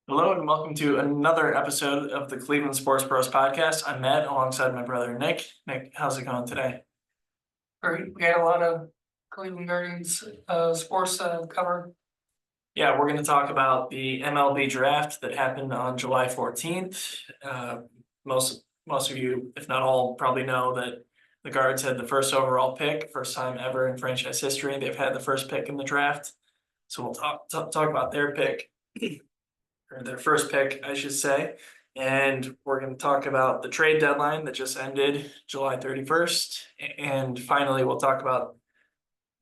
Hello and welcome to another episode of the Cleveland Sports Bros podcast. I'm Matt alongside my brother Nick. Nick, how's it going today? Great. We had a lot of Cleveland Guardians sports cover. Yeah, we're going to talk about the MLB draft that happened on July 14th. Most of you, if not all, probably know that the Guards had the first overall pick, first time ever in franchise history. They've had the first pick in the draft. So we'll talk about their pick, or their first pick, I should say. And we're going to talk about the trade deadline that just ended July 31st. And finally, we'll talk about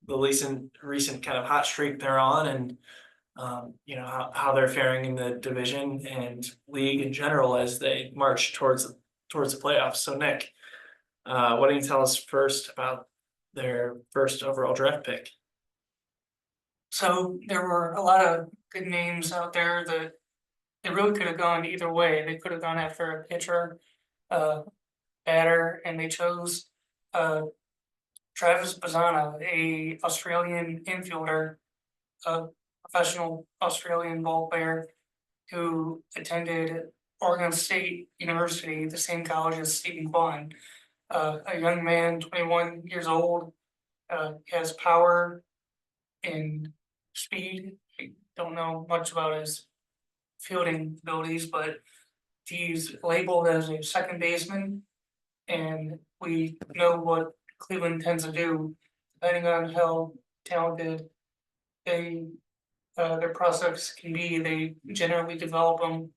the recent kind of hot streak they're on, and how they're faring in the division and league in general as they march towards the playoffs. So Nick, what do you tell us first about their first overall draft pick? So there were a lot of good names out there that they really could have gone either way. They could have gone after a pitcher, batter, and they chose Travis Bazzana, a Australian infielder, a professional Australian ball player who attended Oregon State University, the same college as Stephen Kwan. A young man, 21 years old, has power and speed. I don't know much about his fielding abilities, but he's labeled as a second baseman, and we know what Cleveland tends to do, depending on how talented they their prospects can be. They generally develop them,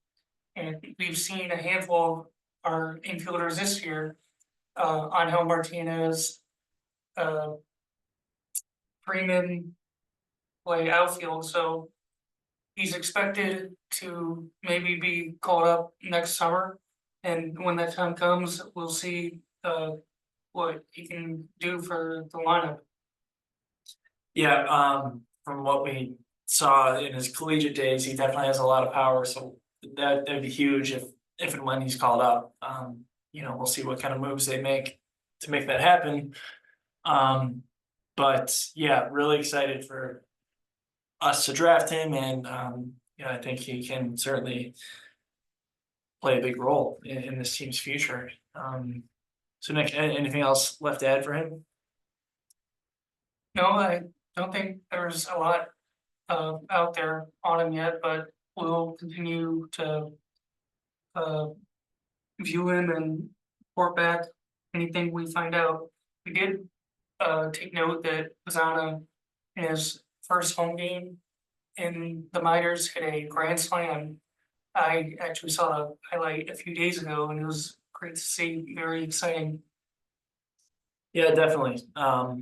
and we've seen a handful of our infielders this year. Angel Martinez, uh, Freeman play outfield, so he's expected to maybe be called up next summer. And when that time comes, we'll see what he can do for the lineup. Yeah, from what we saw in his collegiate days, he definitely has a lot of power. So that'd be huge if and when he's called up. We'll see what kind of moves they make to make that happen. But yeah, really excited for us to draft him, and I think he can certainly play a big role in this team's future. So Nick, anything else left to add for him? No, I don't think there's a lot out there on him yet, but we'll continue to uh, view him and report back anything we find out. We did take note that Bazzana, in his first home game in the minors, hit a grand slam. I actually saw a highlight a few days ago, and it was great to see. Very exciting. Yeah, definitely.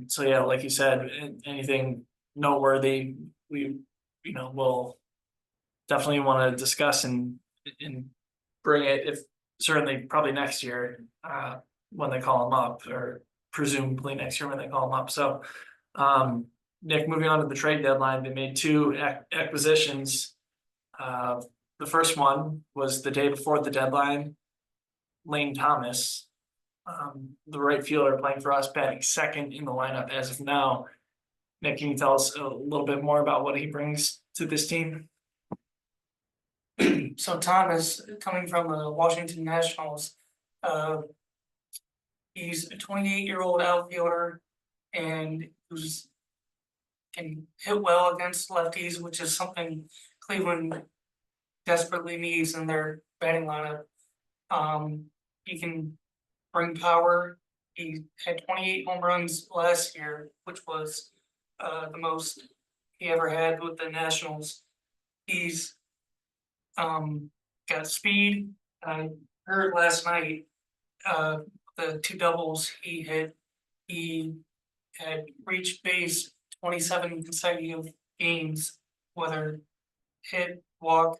So yeah, like you said, anything noteworthy, we will definitely want to discuss and bring it, if certainly probably next year, when they call him up, or presumably next year when they call him up. So Nick, moving on to the trade deadline, they made two acquisitions. The first one was the day before the deadline. Lane Thomas, the right fielder playing for us, batting second in the lineup as of now. Nick, can you tell us a little bit more about what he brings to this team? So Thomas, coming from the Washington Nationals, uh, he's a 28-year-old outfielder, and who's can hit well against lefties, which is something Cleveland desperately needs in their batting lineup. He can bring power. He had 28 home runs last year, which was the most he ever had with the Nationals. He's got speed. I heard last night the two doubles he hit. He had reached base 27 consecutive games, whether hit, walk,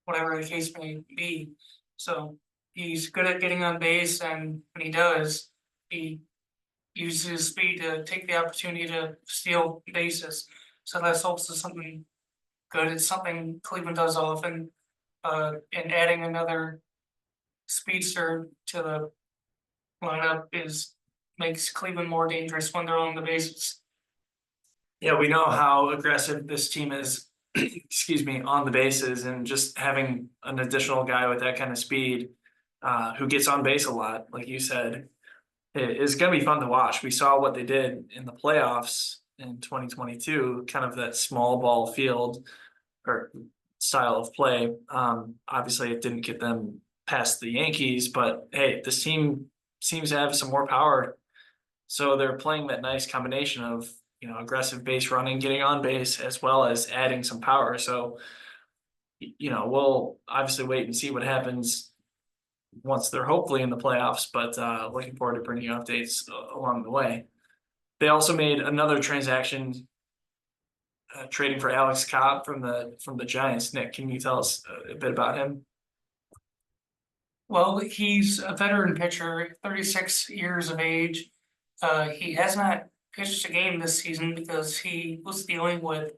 whatever the case may be. So he's good at getting on base, and when he does, he uses his speed to take the opportunity to steal bases. So that's also something good. It's something Cleveland does often. And adding another speedster to the lineup makes Cleveland more dangerous when they're on the bases. Yeah, we know how aggressive this team is excuse me, on the bases, and just having an additional guy with that kind of speed, who gets on base a lot, like you said, is going to be fun to watch. We saw what they did in the playoffs in 2022, kind of that small ball field or style of play. Obviously, it didn't get them past the Yankees, but hey, this team seems to have some more power. So they're playing that nice combination of, aggressive base running, getting on base, as well as adding some power. So, we'll obviously wait and see what happens once they're hopefully in the playoffs, but looking forward to bringing you updates along the way. They also made another transaction, trading for Alex Cobb from the Giants. Nick, can you tell us a bit about him? Well, he's a veteran pitcher, 36 years of age. He has not pitched a game this season because he was dealing with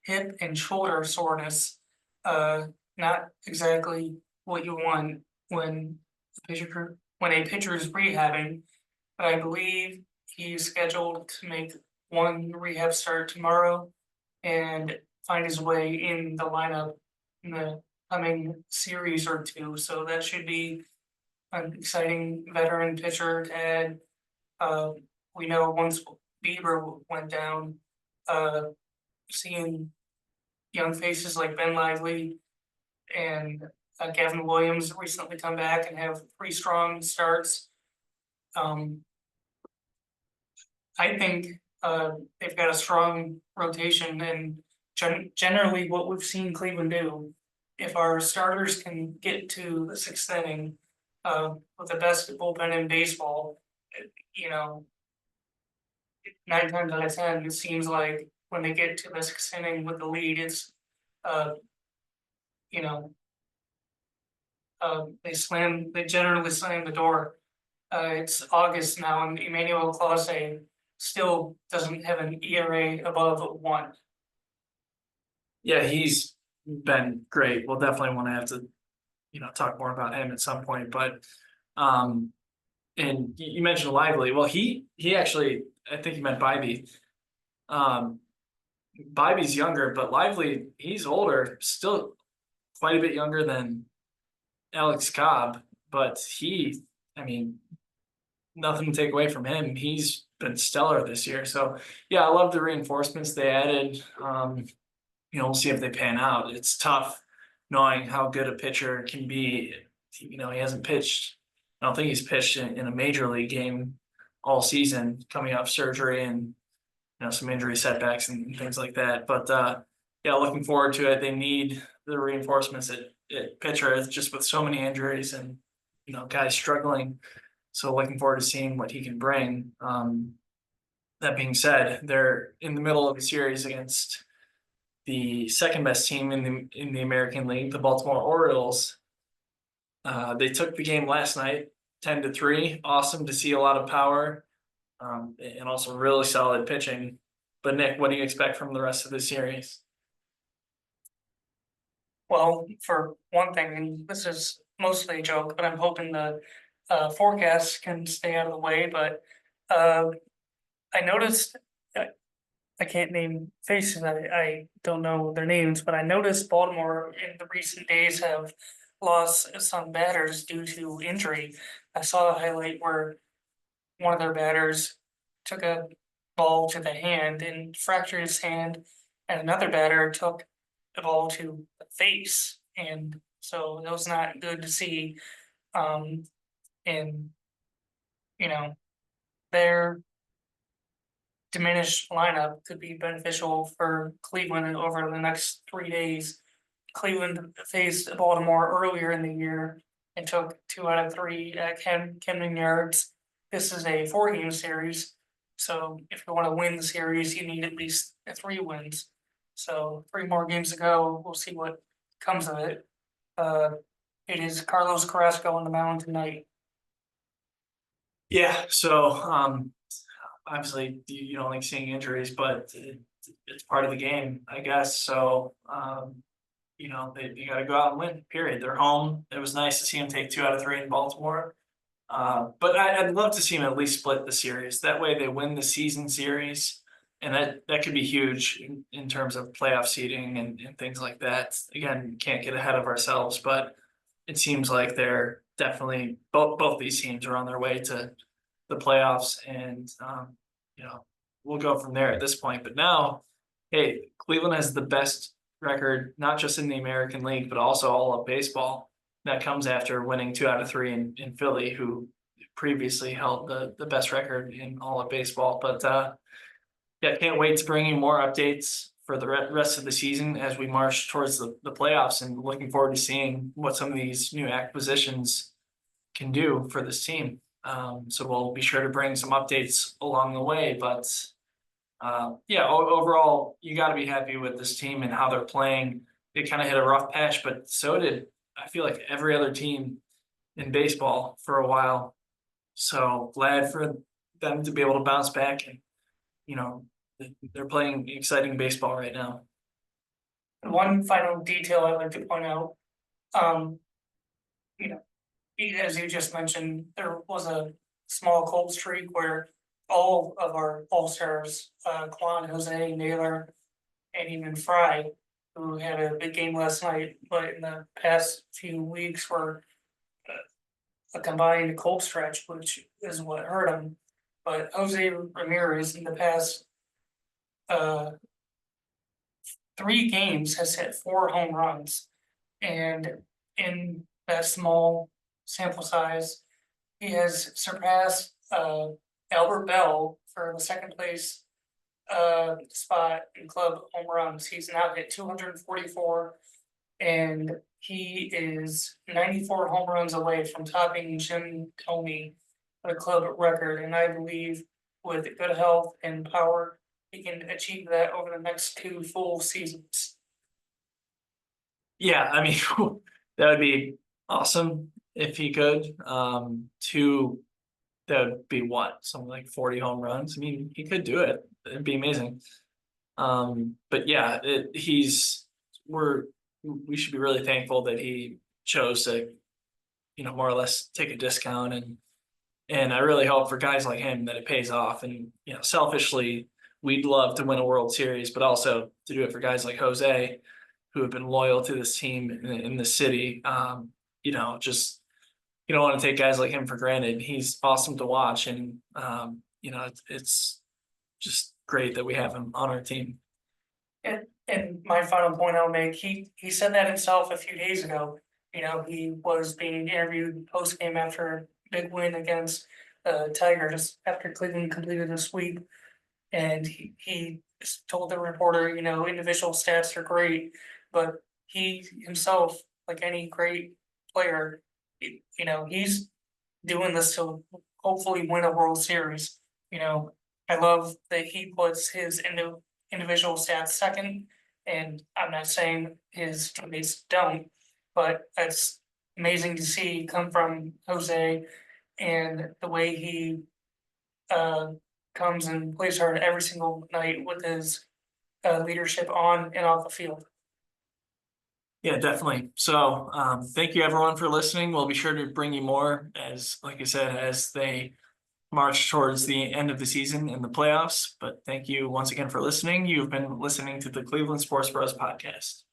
hip and shoulder soreness. Not exactly what you want when a pitcher is rehabbing, but I believe he's scheduled to make one rehab start tomorrow and find his way in the lineup in the coming series or two. So that should be an exciting veteran pitcher to add. We know once Bieber went down, seeing young faces like Ben Lively and Gavin Williams recently come back and have 3 strong starts. I think they've got a strong rotation, and generally what we've seen Cleveland do, if our starters can get to the 6th inning with the best bullpen in baseball, you know, 9 times out of 10, it seems like when they get to the 6th inning with the lead, it's you know, they generally slam the door. It's August now, and Emmanuel Clase still doesn't have an ERA above 1. Yeah, he's been great. We'll definitely want to have to, talk more about him at some point. But and you mentioned Lively. Well, he actually, I think you meant Bybee. Bybee's younger, but Lively, he's older, still quite a bit younger than Alex Cobb. But I mean, nothing to take away from him. He's been stellar this year. So yeah, I love the reinforcements they added. We'll see if they pan out. It's tough knowing how good a pitcher can be. He hasn't pitched. I don't think he's pitched in a major league game all season, coming off surgery and some injury setbacks and things like that. But yeah, looking forward to it. They need the reinforcements at pitcher, just with so many injuries and guys struggling. So looking forward to seeing what he can bring. That being said, they're in the middle of a series against the second best team in the American League, the Baltimore Orioles. They took the game last night, 10-3. Awesome to see a lot of power, and also really solid pitching. But Nick, what do you expect from the rest of the series? Well, for one thing, and this is mostly a joke, but I'm hoping the forecast can stay out of the way. But I noticed, I can't name faces, I don't know their names, but I noticed Baltimore in the recent days have lost some batters due to injury. I saw a highlight where one of their batters took a ball to the hand and fractured his hand, and another batter took the ball to the face. And so that was not good to see. And their diminished lineup could be beneficial for Cleveland over the next 3 days. Cleveland faced Baltimore earlier in the year and took 2 out of 3 at Camden Yards. This is a 4-game series, so if you want to win the series, you need at least 3 wins. So 3 more games to go. We'll see what comes of it. It is Carlos Carrasco on the mound tonight. Yeah, so obviously you don't like seeing injuries, but it's part of the game, I guess. So you got to go out and win. Period. They're home. It was nice to see them take 2 out of 3 in Baltimore. But I'd love to see them at least split the series. That way they win the season series And that could be huge in terms of playoff seeding and things like that. Again, can't get ahead of ourselves, but it seems like they're definitely both these teams are on their way to the playoffs, and you know, we'll go from there at this point. But now, hey, Cleveland has the best record, not just in the American League, but also all of baseball. That comes after winning 2 out of 3 in Philly, who previously held the best record in all of baseball. But yeah, can't wait to bring you more updates for the rest of the season as we march towards the playoffs, and looking forward to seeing what some of these new acquisitions can do for this team. So we'll be sure to bring some updates along the way, but yeah, overall, you got to be happy with this team and how they're playing. They kind of hit a rough patch, but so did, I feel like, every other team in baseball for a while. So glad for them to be able to bounce back, and you know, they're playing exciting baseball right now. One final detail I'd like to point out, um, you know, as you just mentioned, there was a small cold streak where all of our all-stars, Quan, Jose, Naylor, and even Fry, who had a big game last night, but in the past few weeks were a combined cold stretch, which is what hurt him. But Jose Ramirez in the past 3 games has hit 4 home runs, and in that small sample size, he has surpassed Albert Bell for the second place spot in club home runs. He's now hit 244, and he is 94 home runs away from topping Jim Thome for the club record. And I believe with good health and power, he can achieve that over the next 2 full seasons. Yeah, I mean, that would be awesome if he could. That would be what, something like 40 home runs. I mean, he could do it. It'd be amazing. But yeah, we should be really thankful that he chose to, more or less take a discount, and I really hope for guys like him that it pays off. And selfishly, we'd love to win a World Series, but also to do it for guys like Jose, who have been loyal to this team in the city. Just you don't want to take guys like him for granted. He's awesome to watch, and it's just great that we have him on our team. And my final point I'll make, he said that himself a few days ago. He was being interviewed post game after a big win against Tigers after Cleveland completed a sweep, and he told the reporter, individual stats are great, but he himself, like any great player, he's doing this to hopefully win a World Series. I love that he puts his individual stats second, and I'm not saying his teammates don't, but it's amazing to see come from Jose, and the way he comes and plays hard every single night with his leadership on and off the field. Yeah, definitely. So thank you everyone for listening. We'll be sure to bring you more, like I said, as they march towards the end of the season and the playoffs. But thank you once again for listening. You've been listening to the Cleveland Sports Bros podcast.